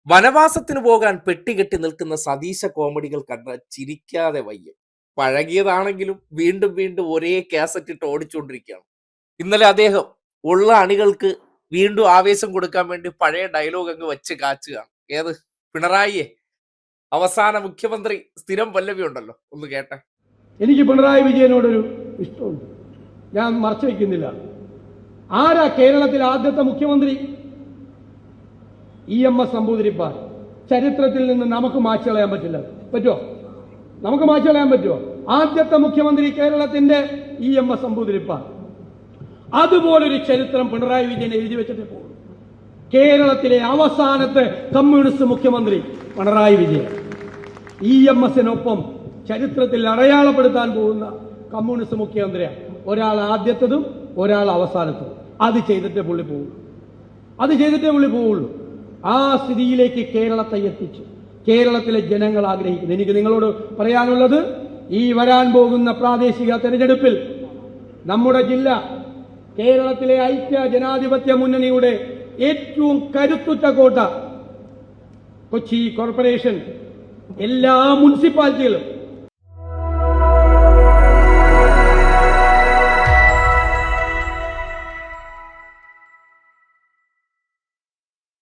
വനവാസത്തിന് പോകാൻ പെട്ടികെട്ടി നിൽക്കുന്ന സതീശ കോമഡികൾ കണ്ട ചിരിക്കാതെ വയ്യ. പഴകിയതാണെങ്കിലും വീണ്ടും വീണ്ടും ഒരേ കാസറ്റ് ഇട്ട് ഓടിച്ചുകൊണ്ടിരിക്കുകയാണ്. ഇന്നലെ അദ്ദേഹം ഉള്ള അണികൾക്ക് വീണ്ടും ആവേശം കൊടുക്കാൻ വേണ്ടി പഴയ ഡയലോഗ് അങ്ങ് വെച്ച് കാച്ചുകയാണ്. ഏത്? പിണറായിയെ അവസാന മുഖ്യമന്ത്രി സ്ഥിരം പല്ലവി ഉണ്ടല്ലോ, ഒന്ന് കേട്ടെ. എനിക്ക് പിണറായി വിജയനോടൊരു ഇഷ്ടമുണ്ട്, ഞാൻ മറച്ചു വയ്ക്കുന്നില്ല. ആരാ കേരളത്തിലെ ആദ്യത്തെ മുഖ്യമന്ത്രി? EMS നമ്പൂതിരിപ്പാട്. ചരിത്രത്തിൽ നിന്ന് നമുക്ക് മായ്ച്ചു കളയാൻ പറ്റില്ല. പറ്റുമോ? നമുക്ക് മായ്ച്ചു കളയാൻ പറ്റുമോ? ആദ്യത്തെ മുഖ്യമന്ത്രി കേരളത്തിന്റെ EMS നമ്പൂതിരിപ്പാട്. അതുപോലൊരു ചരിത്രം പിണറായി വിജയൻ എഴുതി വെച്ചിട്ട് പോകും. കേരളത്തിലെ അവസാനത്തെ കമ്മ്യൂണിസ്റ്റ് മുഖ്യമന്ത്രി പിണറായി വിജയൻ. EMSനൊപ്പം ചരിത്രത്തിൽ അടയാളപ്പെടുത്താൻ പോകുന്ന കമ്മ്യൂണിസ്റ്റ് മുഖ്യമന്ത്രിയാണ്. ഒരാൾ ആദ്യത്തതും ഒരാൾ അവസാനത്തതും. അത് ചെയ്തിട്ടേ പുള്ളി പോവുള്ളൂ. ആ സ്ഥിതിയിലേക്ക് കേരളത്തെ എത്തിച്ചു. കേരളത്തിലെ ജനങ്ങൾ ആഗ്രഹിക്കുന്നു. എനിക്ക് നിങ്ങളോട് പറയാനുള്ളത്, ഈ വരാൻ പോകുന്ന പ്രാദേശിക തെരഞ്ഞെടുപ്പിൽ നമ്മുടെ ജില്ല കേരളത്തിലെ ഐക്യ ജനാധിപത്യ മുന്നണിയുടെ ഏറ്റവും കരുത്തുറ്റ കോട്ട, കൊച്ചി കോർപ്പറേഷൻ എല്ലാ മുനിസിപ്പാലിറ്റികളും